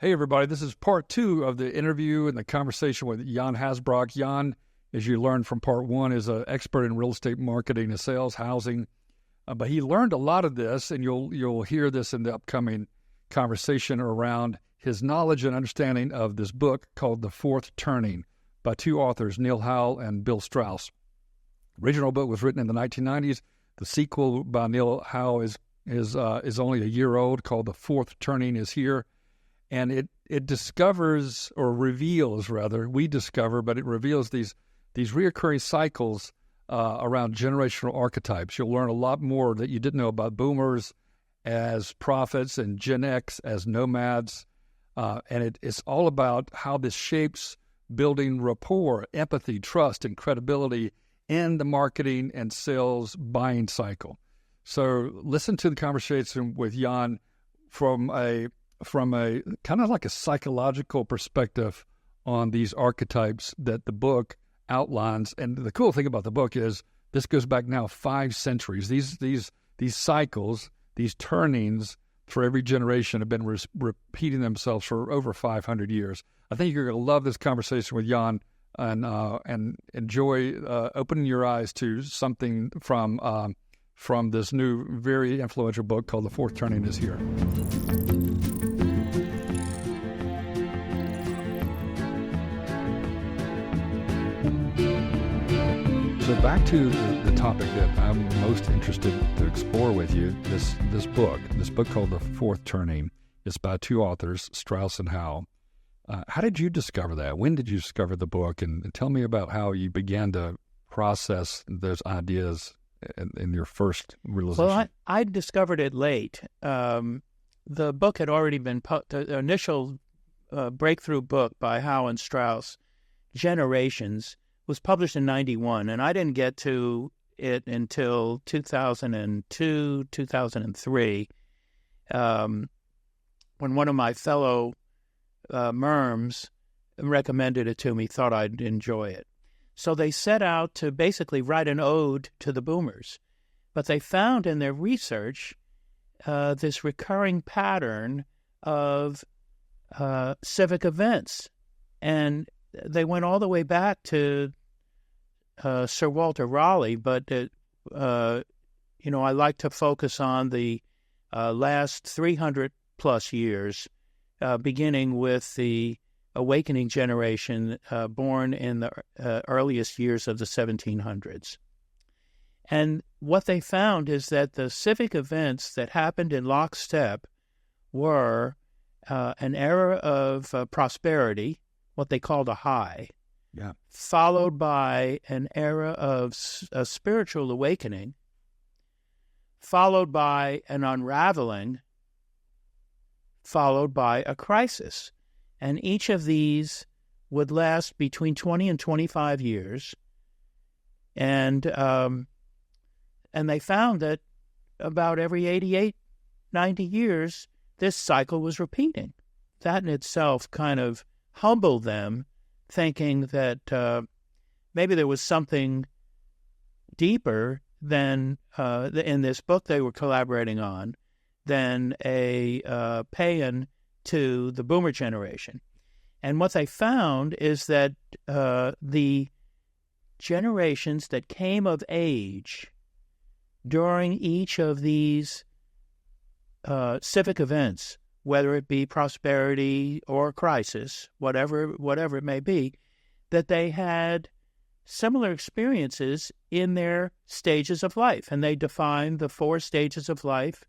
Hey, everybody. This is part two of the interview and the conversation with Gian Hasbrock. Gian, as you learned from part one, is an expert in real estate marketing and sales, housing. But he learned a lot of this, and you'll hear this in the upcoming conversation around his knowledge and understanding of this book called The Fourth Turning by two authors, Neil Howe and Bill Strauss. The original book was written in the 1990s. The sequel by Neil Howe is only a year old, called The Fourth Turning is here. And it discovers, or reveals rather, we discover, but it reveals these reoccurring cycles around generational archetypes. You'll learn a lot more that you didn't know about boomers as prophets and Gen X as nomads. And it's all about how this shapes building rapport, empathy, trust, and credibility in the marketing and sales buying cycle. So listen to the conversation with Gian from a kind of like a psychological perspective on these archetypes that the book outlines. And the cool thing about the book is this goes back now 5 centuries. These cycles, these turnings for every generation have been repeating themselves for over 500 years. I think you're going to love this conversation with Gian and enjoy opening your eyes to something from this new, very influential book called The Fourth Turning is here. So back to the topic that I'm most interested to explore with you, this book called The Fourth Turning. It's by two authors, Strauss and Howe. How did you discover that? When did you discover the book? And tell me about how you began to process those ideas in your first realization. Well, I discovered it late. The book had already been the initial breakthrough book by Howe and Strauss, Generations, was published in 91, and I didn't get to it until 2002, 2003, when one of my fellow merms recommended it to me, thought I'd enjoy it. So they set out to basically write an ode to the boomers, but they found in their research this recurring pattern of civic events, and they went all the way back to Sir Walter Raleigh, but I like to focus on the last 300 plus years, beginning with the awakening generation born in the earliest years of the 1700s. And what they found is that the civic events that happened in lockstep were an era of prosperity, what they called a high, followed by an era of a spiritual awakening, followed by an unraveling, followed by a crisis. And each of these would last between 20 and 25 years. And they found that about every 88, 90 years, this cycle was repeating. That in itself kind of humbled them, thinking that maybe there was something deeper than, in this book they were collaborating on, than a paean to the boomer generation. And what they found is that the generations that came of age during each of these civic events, whether it be prosperity or crisis, whatever it may be, that they had similar experiences in their stages of life. And they defined the 4 stages of life,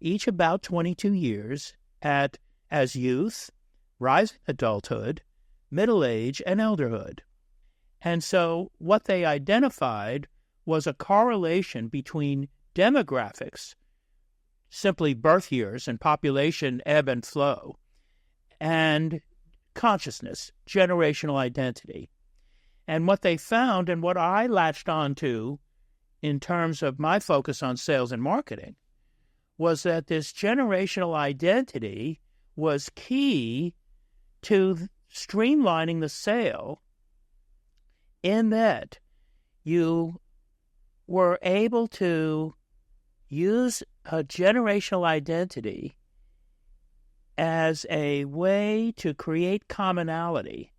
each about 22 years, as youth, rising adulthood, middle age, and elderhood. And so what they identified was a correlation between demographics, simply birth years and population ebb and flow, and consciousness, generational identity. And what they found, and what I latched on to in terms of my focus on sales and marketing, was that this generational identity was key to streamlining the sale, in that you were able to use a generational identity as a way to create commonality.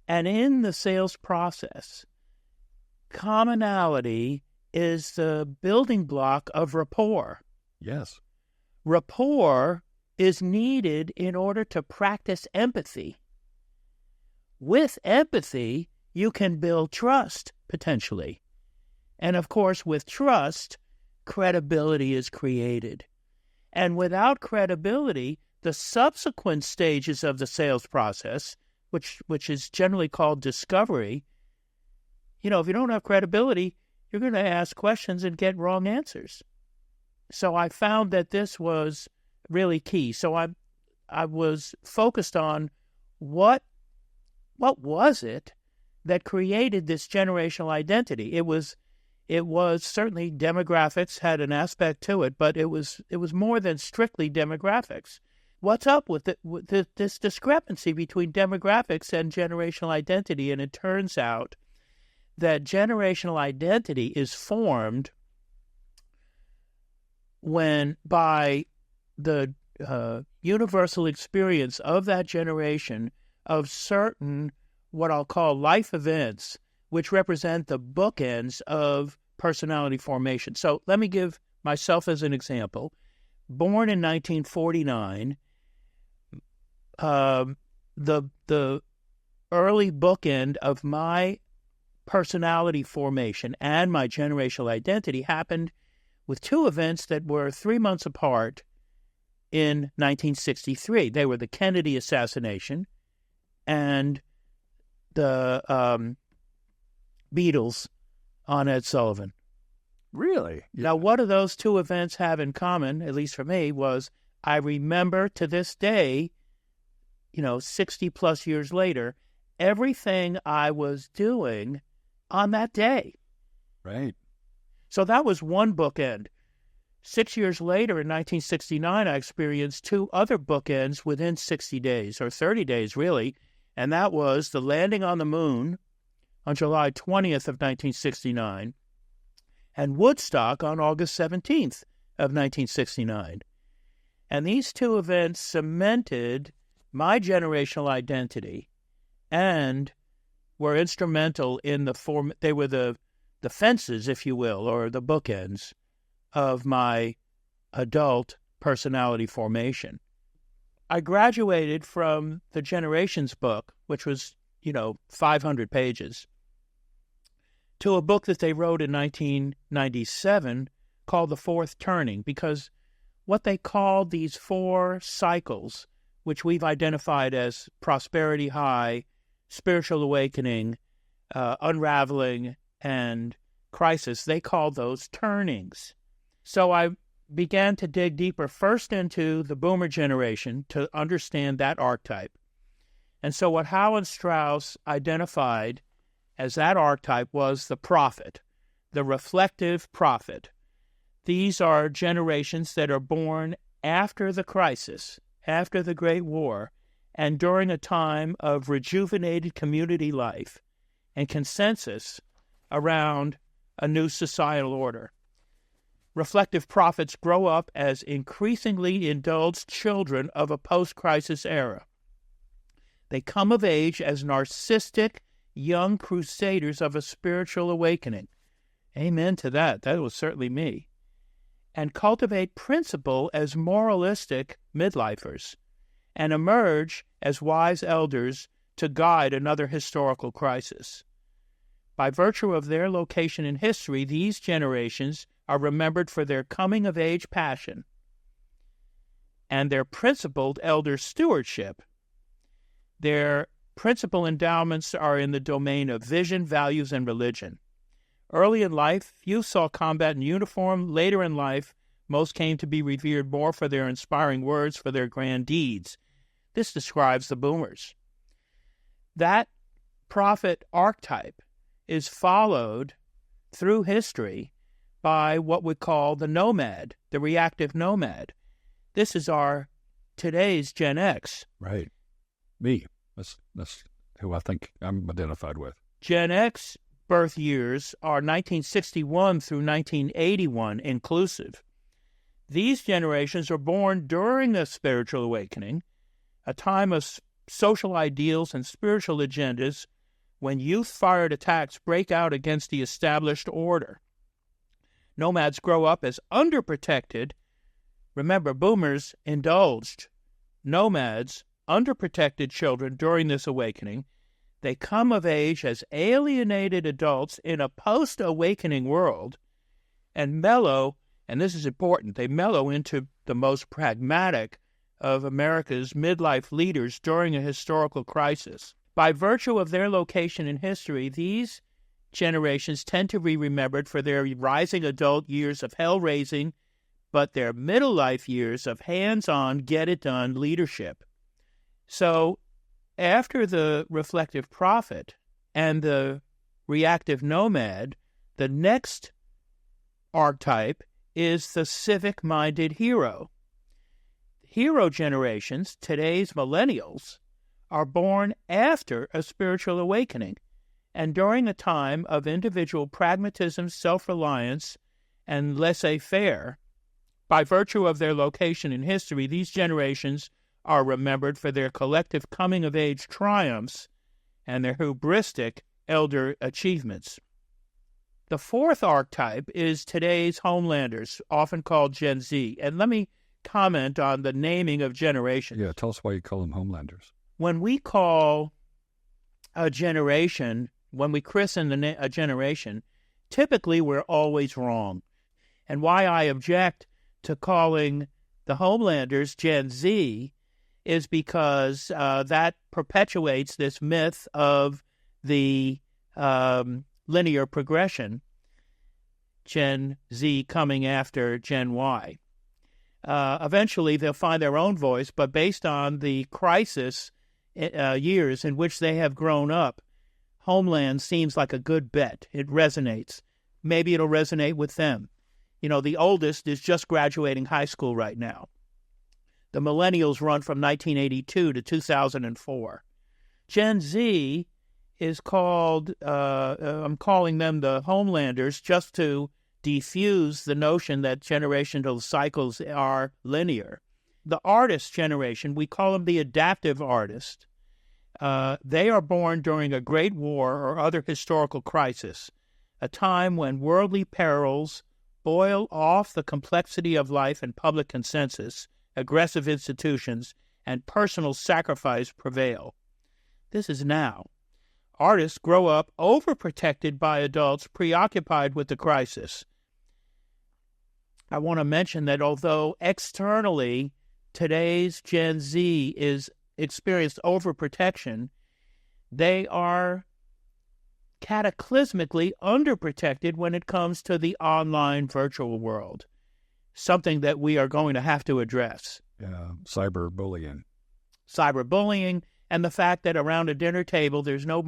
And in the sales process, commonality is the building block of rapport. Yes. Rapport is needed in order to practice empathy. With empathy, you can build trust, potentially. And of course, with trust, credibility is created. And without credibility, the subsequent stages of the sales process, which is generally called discovery, if you don't have credibility, you're going to ask questions and get wrong answers. So I found that this was really key. So I was focused on what was it that created this generational identity. It was certainly demographics had an aspect to it, but it was more than strictly demographics. What's up with this discrepancy between demographics and generational identity? And it turns out that generational identity is formed when by the universal experience of that generation of certain what I'll call life events, which represent the bookends of personality formation. So let me give myself as an example. Born in 1949, the early bookend of my personality formation and my generational identity happened with two events that were 3 months apart in 1963. They were the Kennedy assassination and the Beatles on Ed Sullivan. Really? Now, what do those two events have in common, at least for me, was I remember to this day, 60 plus years later, everything I was doing on that day. Right. So that was one bookend. 6 years later, in 1969, I experienced two other bookends within 60 days, or 30 days, really, and that was the landing on the moon on July 20th of 1969 and Woodstock on August 17th of 1969. And these two events cemented my generational identity and were instrumental in they were the fences, if you will, or the bookends of my adult personality formation. I graduated from the Generations book, which was, 500 pages, to a book that they wrote in 1997 called The Fourth Turning, because what they called these 4 cycles, which we've identified as prosperity high, spiritual awakening, unraveling, and crisis, they called those turnings. So I began to dig deeper first into the boomer generation to understand that archetype. And so what Howe and Strauss identified as that archetype was the prophet, the reflective prophet. These are generations that are born after the crisis, after the Great War, and during a time of rejuvenated community life and consensus around a new societal order. Reflective prophets grow up as increasingly indulged children of a post-crisis era. They come of age as narcissistic young crusaders of a spiritual awakening. Amen to that. That was certainly me. And cultivate principle as moralistic midlifers and emerge as wise elders to guide another historical crisis. By virtue of their location in history, these generations are remembered for their coming-of-age passion and their principled elder stewardship. Their principal endowments are in the domain of vision, values, and religion. Early in life, few saw combat in uniform. Later in life, most came to be revered more for their inspiring words, for their grand deeds. This describes the boomers. That prophet archetype is followed through history by what we call the nomad, the reactive nomad. This is our today's Gen X. Right. Me. That's who I think I'm identified with. Gen X birth years are 1961 through 1981 inclusive. These generations are born during the spiritual awakening, a time of social ideals and spiritual agendas when youth-fired attacks break out against the established order. Nomads grow up as underprotected. Remember, boomers indulged nomads, underprotected children during this awakening. They come of age as alienated adults in a post-awakening world and mellow, and this is important, they mellow into the most pragmatic of America's midlife leaders during a historical crisis. By virtue of their location in history, these generations tend to be remembered for their rising adult years of hell-raising, but their middle life years of hands-on, get-it-done leadership. So after the reflective prophet and the reactive nomad, the next archetype is the civic-minded hero. Hero generations, today's millennials, are born after a spiritual awakening and during a time of individual pragmatism, self-reliance, and laissez-faire. By virtue of their location in history, these generations are remembered for their collective coming-of-age triumphs and their hubristic elder achievements. The fourth archetype is today's homelanders, often called Gen Z. And let me comment on the naming of generations. Yeah, tell us why you call them homelanders. When we call a generation, when we christen a generation, typically we're always wrong. And why I object to calling the homelanders Gen Z is because that perpetuates this myth of the linear progression, Gen Z coming after Gen Y. Eventually, they'll find their own voice, but based on the crisis years in which they have grown up, Homeland seems like a good bet. It resonates. Maybe it'll resonate with them. You know, the oldest is just graduating high school right now. The millennials run from 1982 to 2004. Gen Z is called, I'm calling them the homelanders just to defuse the notion that generational cycles are linear. The artist generation, we call them the adaptive artist. They are born during a great war or other historical crisis, a time when worldly perils boil off the complexity of life and public consensus, aggressive institutions, and personal sacrifice prevail. This is now. Artists grow up overprotected by adults preoccupied with the crisis. I want to mention that although externally today's Gen Z is experienced overprotection, they are cataclysmically underprotected when it comes to the online virtual world, something that we are going to have to address. Cyberbullying. Cyberbullying, and the fact that around a dinner table there's no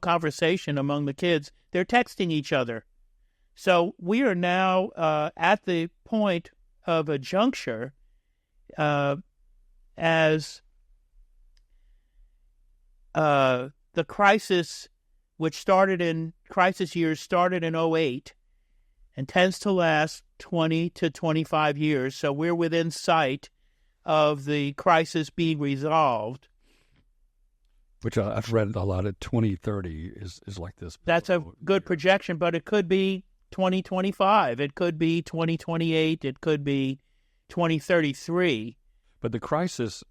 conversation among the kids. They're texting each other. So we are now at the point of a juncture as the crisis, which started in crisis years, started in 2008 and tends to last 20 to 25 years. So we're within sight of the crisis being resolved. Which I've read a lot at 2030 is like this. That's a good projection, but it could be 2025. It could be 2028. It could be 2033. But the crisis,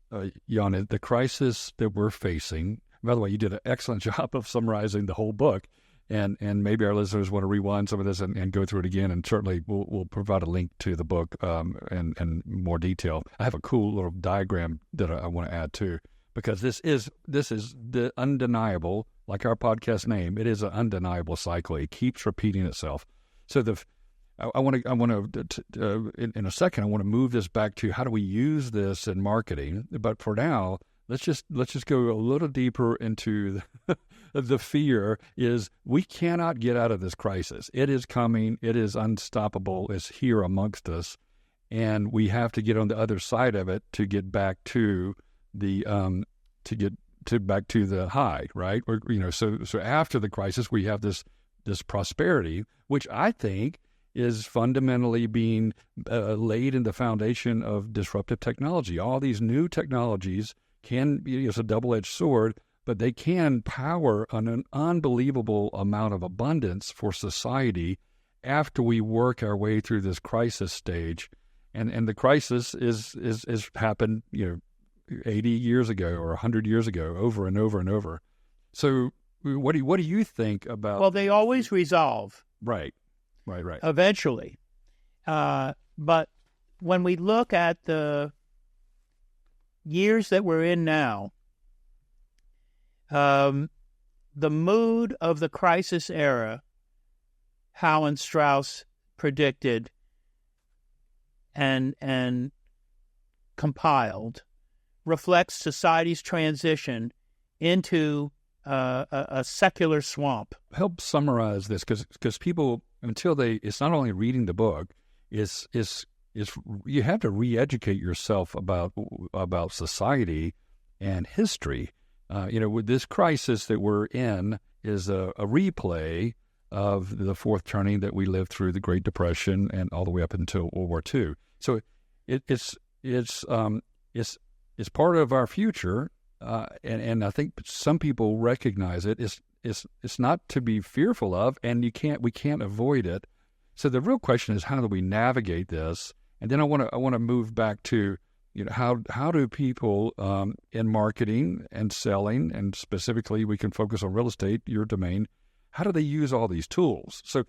Jan, the crisis that we're facing, by the way, you did an excellent job of summarizing the whole book, and maybe our listeners want to rewind some of this and go through it again, and certainly we'll provide a link to the book and more detail. I have a cool little diagram that I want to add too, because this is the undeniable, like our podcast name, it is an undeniable cycle. It keeps repeating itself. So I want to in a second, I want to move this back to how do we use this in marketing. But for now, let's just go a little deeper into the fear is we cannot get out of this crisis. It is coming. It is unstoppable. It's here amongst us, and we have to get on the other side of it to get back to the back to the high, right? So after the crisis, we have this prosperity, which I think is fundamentally being laid in the foundation of disruptive technology. All these new technologies can be, it's a double-edged sword, but they can power an unbelievable amount of abundance for society after we work our way through this crisis stage. And the crisis is happened, 80 years ago or 100 years ago, over and over and over. So what do you think about? Well, they always resolve. Right. Eventually. But when we look at the years that we're in now, the mood of the crisis era, Howe and Strauss predicted and compiled, reflects society's transition into a secular swamp. Help summarize this, because people, it's not only reading the book, is you have to re-educate yourself about society and history. With this crisis that we're in is a replay of the fourth turning that we lived through the Great Depression and all the way up until World War II. So it's part of our future, and I think some people recognize it. It's not to be fearful of, and we can't avoid it. So the real question is, how do we navigate this? And then I want to move back to how do people in marketing and selling, and specifically we can focus on real estate, your domain. How do they use all these tools? So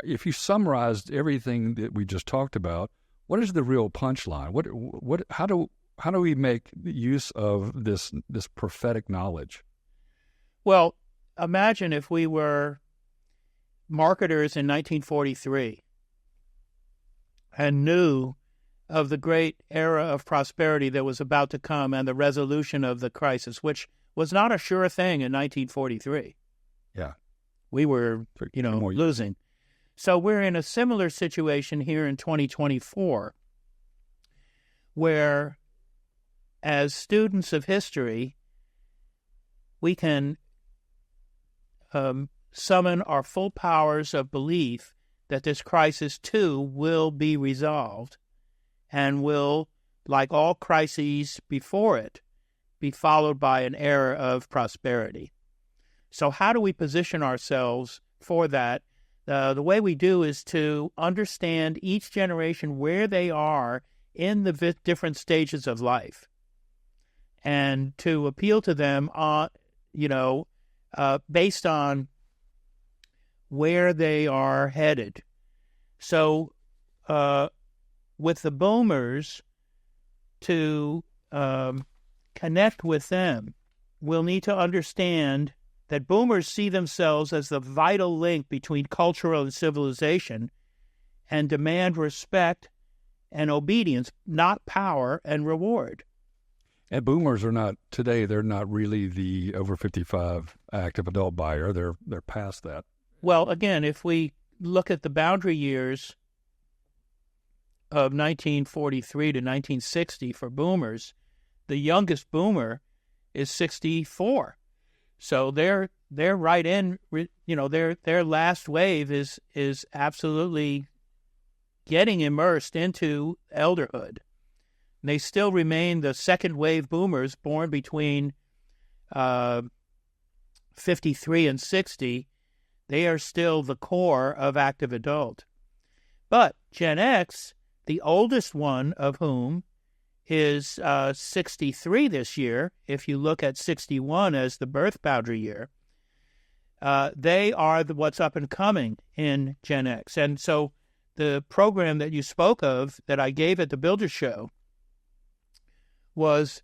if you summarized everything that we just talked about, what is the real punchline? How do we make use of this prophetic knowledge? Well, imagine if we were marketers in 1943 and knew of the great era of prosperity that was about to come and the resolution of the crisis, which was not a sure thing in 1943. Yeah. We were, losing. So we're in a similar situation here in 2024, where as students of history, we can summon our full powers of belief that this crisis too will be resolved and will, like all crises before it, be followed by an era of prosperity. So how do we position ourselves for that? The way we do is to understand each generation where they are in the different stages of life, and to appeal to them based on where they are headed. So with the boomers, to connect with them, we'll need to understand that boomers see themselves as the vital link between culture and civilization, and demand respect and obedience, not power and reward. And boomers are not today. They're not really the over 55 active adult buyer. They're past that. Well, again, if we look at the boundary years of 1943 to 1960 for boomers, the youngest boomer is 64. So they're right in. Their last wave is absolutely getting immersed into elderhood. And they still remain the second wave boomers born between 53 and 60. They are still the core of active adult. But Gen X, the oldest one of whom is 63 this year, if you look at 61 as the birth boundary year, they are what's up and coming in Gen X. And so the program that you spoke of that I gave at the Builder Show was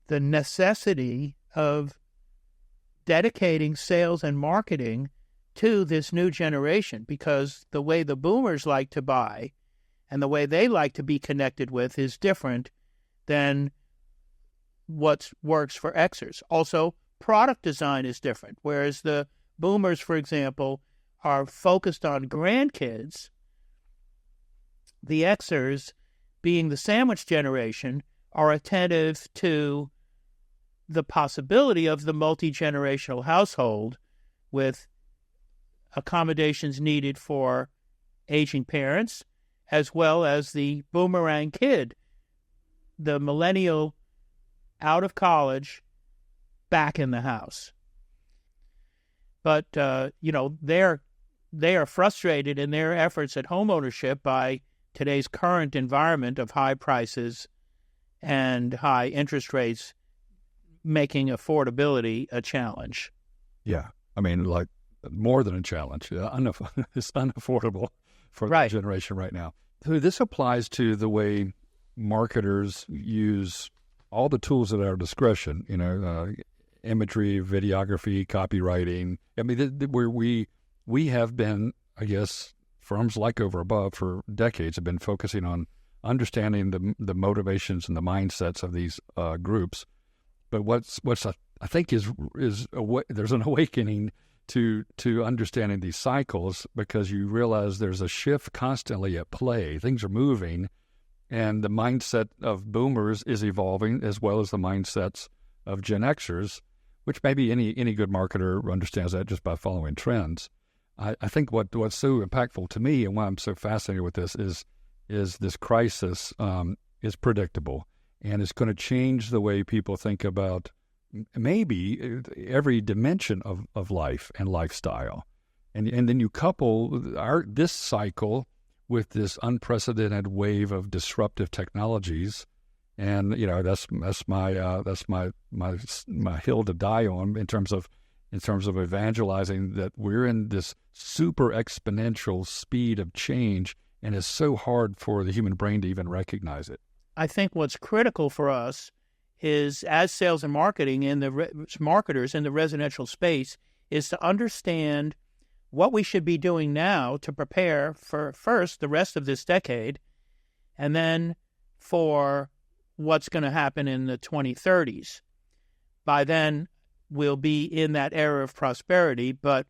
the necessity of dedicating sales and marketing to this new generation, because the way the boomers like to buy and the way they like to be connected with is different than what works for Xers. Also, product design is different. Whereas the boomers, for example, are focused on grandkids, the Xers, being the sandwich generation, are attentive to the possibility of the multi-generational household with accommodations needed for aging parents, as well as the boomerang kid, the millennial out of college, back in the house. But, they are frustrated in their efforts at homeownership by today's current environment of high prices and high interest rates, making affordability a challenge. Yeah. I mean, like more than a challenge. It's unaffordable for the generation right now. So this applies to the way marketers use all the tools at our discretion, imagery, videography, copywriting. I mean, we have been, I guess, firms like Over Above for decades have been focusing on understanding the motivations and the mindsets of these groups. But what's I think is there's an awakening to understanding these cycles, because you realize there's a shift constantly at play. Things are moving, and the mindset of boomers is evolving as well as the mindsets of Gen Xers, which maybe any good marketer understands that just by following trends. I think what's so impactful to me and why I'm so fascinated with this is this crisis is predictable, and it's going to change the way people think about maybe every dimension of life and lifestyle. And then you couple this cycle with this unprecedented wave of disruptive technologies, and that's my hill to die on in terms of evangelizing that we're in this super exponential speed of change, and it's so hard for the human brain to even recognize it. I think what's critical for us is, as sales and marketing and the marketers in the residential space, is to understand what we should be doing now to prepare for, first, the rest of this decade, and then for what's going to happen in the 2030s. By then, we'll be in that era of prosperity, but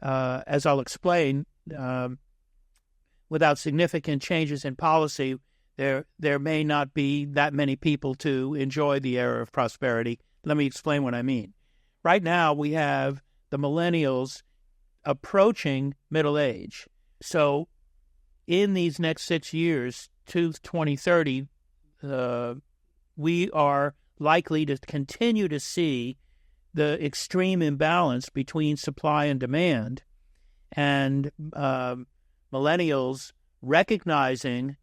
as I'll explain, without significant changes in policy, there may not be that many people to enjoy the era of prosperity. Let me explain what I mean. Right now, we have the millennials approaching middle age. So in these next 6 years to 2030, we are likely to continue to see the extreme imbalance between supply and demand, and millennials recognizing,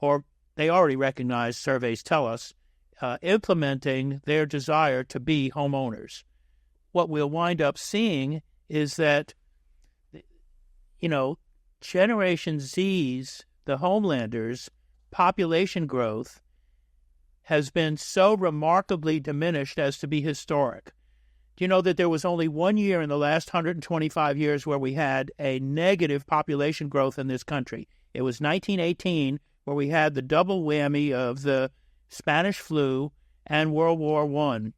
or they already recognize, surveys tell us, implementing their desire to be homeowners. What we'll wind up seeing is that, Generation Z's, the homelanders, population growth has been so remarkably diminished as to be historic. Do you know that there was only 1 year in the last 125 years where we had a negative population growth in this country? It was 1918, where we had the double whammy of the Spanish flu and World War I.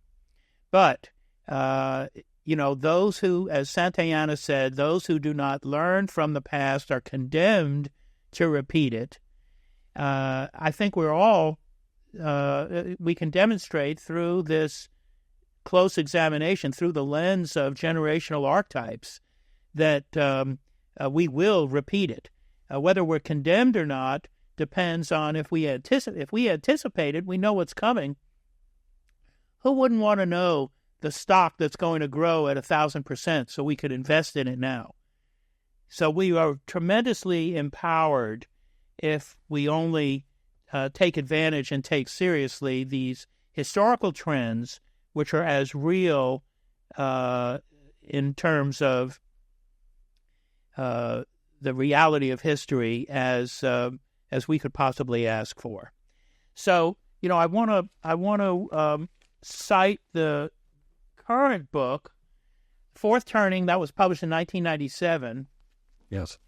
But, those who, as Santayana said, those who do not learn from the past are condemned to repeat it. I think we're all, we can demonstrate through this close examination, through the lens of generational archetypes, that we will repeat it. Whether we're condemned or not depends on if we anticipate it, we know what's coming. Who wouldn't want to know the stock that's going to grow at 1,000% so we could invest in it now? So we are tremendously empowered if we only take advantage and take seriously these historical trends, which are as real in terms of the reality of history as we could possibly ask for. So, I want to cite the current book, Fourth Turning, that was published in 1997. Yes.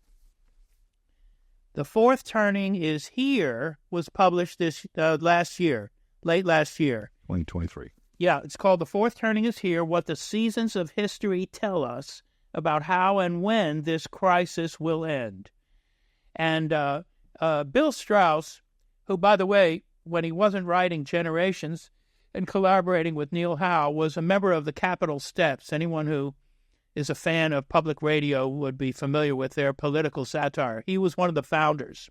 The Fourth Turning is Here was published this last year, late last year. 2023. Yeah, it's called The Fourth Turning is Here, What the Seasons of History Tell Us About How and When This Crisis Will End. And Bill Strauss, who, by the way, when he wasn't writing Generations and collaborating with Neil Howe, was a member of the Capitol Steps. Anyone who is a fan of public radio would be familiar with their political satire. He was one of the founders.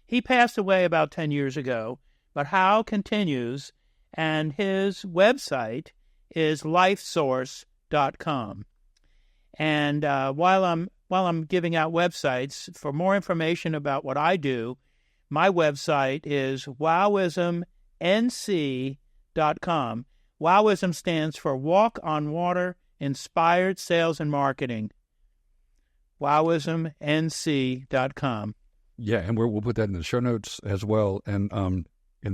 He passed away about 10 years ago, but Howe continues, and his website is lifesource.com. And while I'm giving out websites, for more information about what I do, my website is wowismnc.com. Wowism stands for Walk on Water Inspired Sales and Marketing. wowismnc.com. Yeah, and we'll put that in the show notes as well. And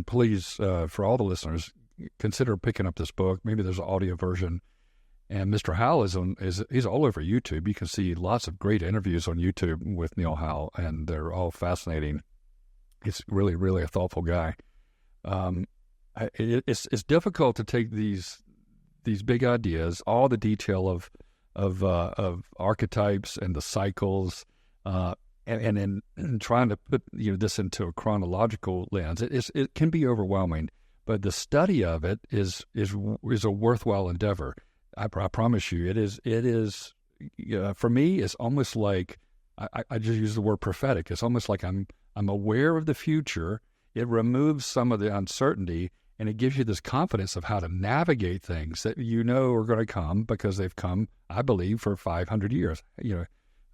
please, for all the listeners, consider picking up this book. Maybe there's an audio version. And Mr. Howe he's all over YouTube. You can see lots of great interviews on YouTube with Neil Howe, and they're all fascinating. He's really, really a thoughtful guy. It's difficult to take these big ideas, all the detail of archetypes and the cycles, and trying to put this into a chronological lens. It can be overwhelming, but the study of it is a worthwhile endeavor. I promise you, it is. For me, it's almost like I just use the word prophetic. It's almost like I'm aware of the future. It removes some of the uncertainty, and it gives you this confidence of how to navigate things that are going to come, because they've come, I believe, for 500 years.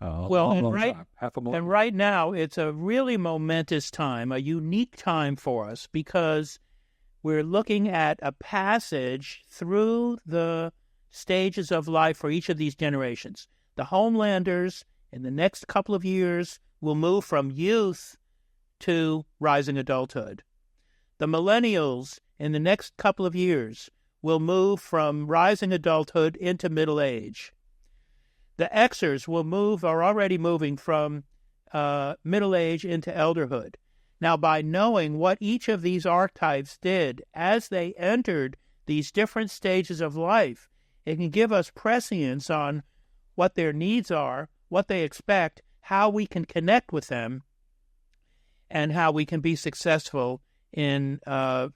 And right now, it's a really momentous time, a unique time for us, because we're looking at a passage through the stages of life for each of these generations. The Homelanders, in the next couple of years, will move from youth to rising adulthood. The Millennials, in the next couple of years, will move from rising adulthood into middle age. The Xers are already moving from middle age into elderhood. Now, by knowing what each of these archetypes did as they entered these different stages of life, it can give us prescience on what their needs are, what they expect, how we can connect with them, and how we can be successful in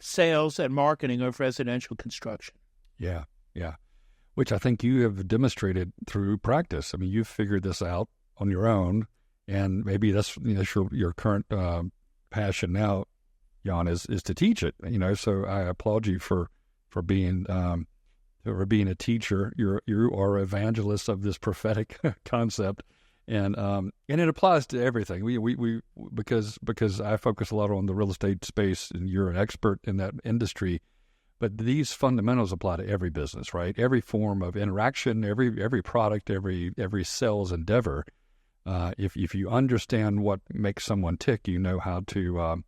sales and marketing of residential construction. Yeah. Which I think you have demonstrated through practice. I mean, you've figured this out on your own, and maybe that's your current passion now, Jan, is to teach it. So I applaud you for being a teacher. You are an evangelist of this prophetic concept, and it applies to everything. We because I focus a lot on the real estate space, and you're an expert in that industry. But these fundamentals apply to every business, right? Every form of interaction, every product, every sales endeavor. If you understand what makes someone tick, you know how to.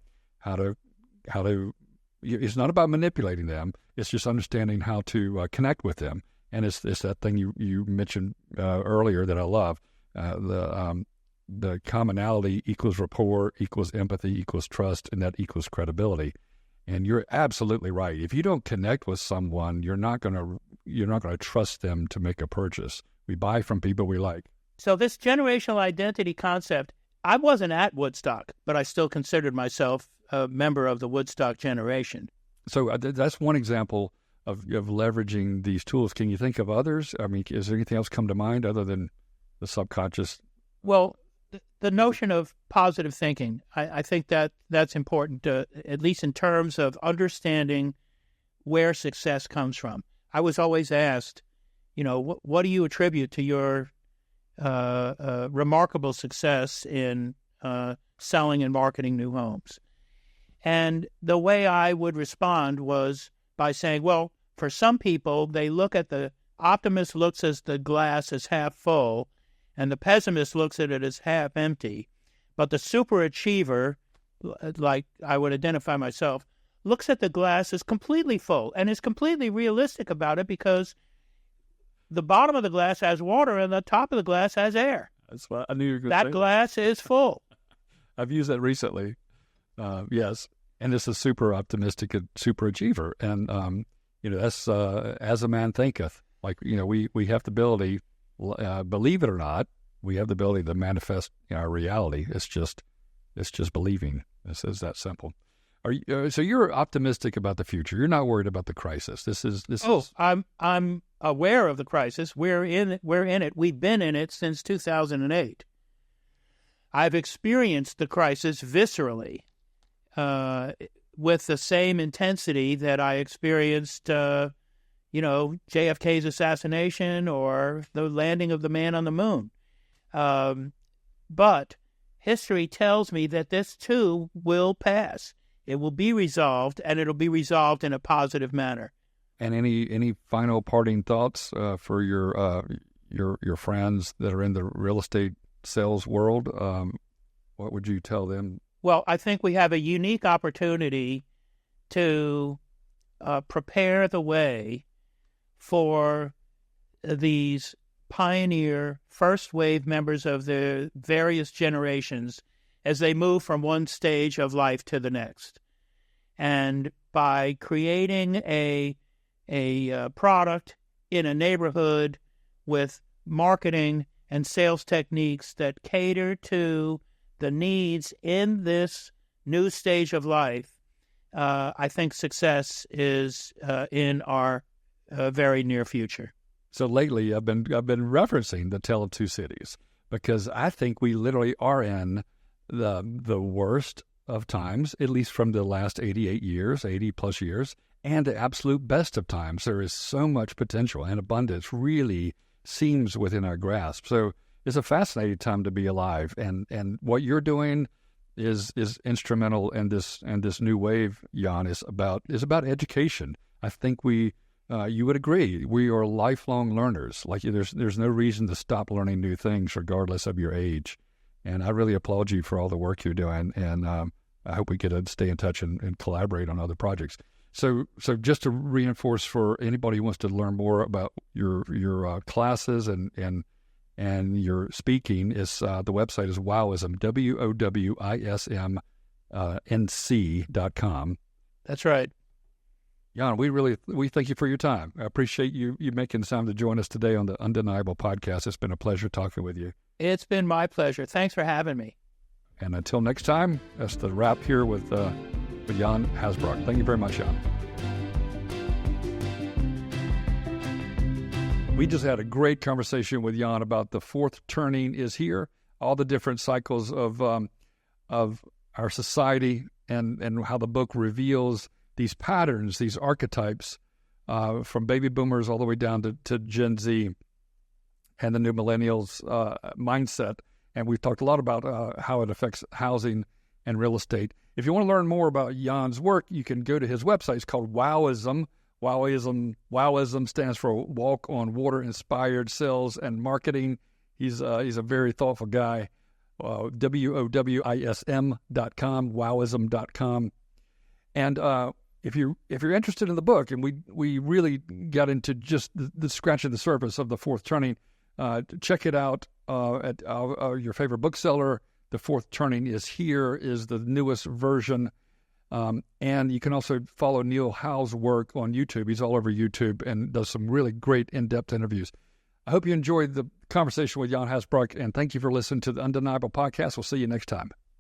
It's not about manipulating them. It's just understanding how to connect with them. And it's that thing you mentioned earlier that I love. The commonality equals rapport, equals empathy, equals trust, and that equals credibility. And you're absolutely right. If you don't connect with someone, you're not gonna trust them to make a purchase. We buy from people we like. So this generational identity concept, I wasn't at Woodstock, but I still considered myself a member of the Woodstock generation. So that's one example of leveraging these tools. Can you think of others? I mean, is there anything else come to mind other than the subconscious? Well, the notion of positive thinking, I think that's important, at least in terms of understanding where success comes from. I was always asked, what do you attribute to your remarkable success in selling and marketing new homes? And the way I would respond was by saying, well, for some people, the optimist looks at the glass as half full, and the pessimist looks at it as half empty. But the superachiever, like I would identify myself, looks at the glass as completely full and is completely realistic about it, because the bottom of the glass has water and the top of the glass has air. That's what I knew you were going to say. That glass is full. I've used that recently. Yes. And it's a super optimistic and super achiever. And, that's as a man thinketh. Like, we have the ability, believe it or not, we have the ability to manifest our reality. It's just believing. It's that simple. So you're optimistic about the future. You're not worried about the crisis. I'm aware of the crisis. We're in it. We've been in it since 2008. I've experienced the crisis viscerally, with the same intensity that I experienced, JFK's assassination or the landing of the man on the moon. But history tells me that this too will pass. It will be resolved, and it'll be resolved in a positive manner. And any final parting thoughts for your friends that are in the real estate sales world? What would you tell them? Well, I think we have a unique opportunity to prepare the way for these pioneer first-wave members of the various generations as they move from one stage of life to the next. And by creating a product in a neighborhood with marketing and sales techniques that cater to the needs in this new stage of life, I think success is in our very near future. So lately, I've been referencing the Tale of Two Cities because I think we literally are in the worst of times, at least from the last 80 plus years, and the absolute best of times. There is so much potential, and abundance really seems within our grasp. So it's a fascinating time to be alive, and what you're doing is instrumental in this new wave. Gian, is about education. I think you would agree we are lifelong learners. Like there's no reason to stop learning new things regardless of your age. And I really applaud you for all the work you're doing, and I hope we get to stay in touch and collaborate on other projects. So just to reinforce for anybody who wants to learn more about your classes and your speaking, is the website is Wowism, WOWISMNC.com. That's right. Gian, we thank you for your time. I appreciate you making the time to join us today on the Undeniable Podcast. It's been a pleasure talking with you. It's been my pleasure. Thanks for having me. And until next time, that's the wrap here with Gian Hasbrock. Thank you very much, Gian. We just had a great conversation with Gian about the fourth turning is here, all the different cycles of our society, and how the book reveals these patterns, these archetypes, from baby boomers all the way down to Gen Z and the new millennials mindset. And we've talked a lot about how it affects housing and real estate. If you want to learn more about Jan's work, you can go to his website. It's called Wowism. Wowism stands for Walk on Water Inspired Sales and Marketing. He's a very thoughtful guy. WOWISM.com, Wowism.com. And if you're interested in the book, and we really got into just the scratching the surface of the fourth turning, check it out at your favorite bookseller. The Fourth Turning is Here is the newest version. And you can also follow Neil Howe's work on YouTube. He's all over YouTube and does some really great in-depth interviews. I hope you enjoyed the conversation with Gian Hasbrock, and thank you for listening to the Undeniable Podcast. We'll see you next time.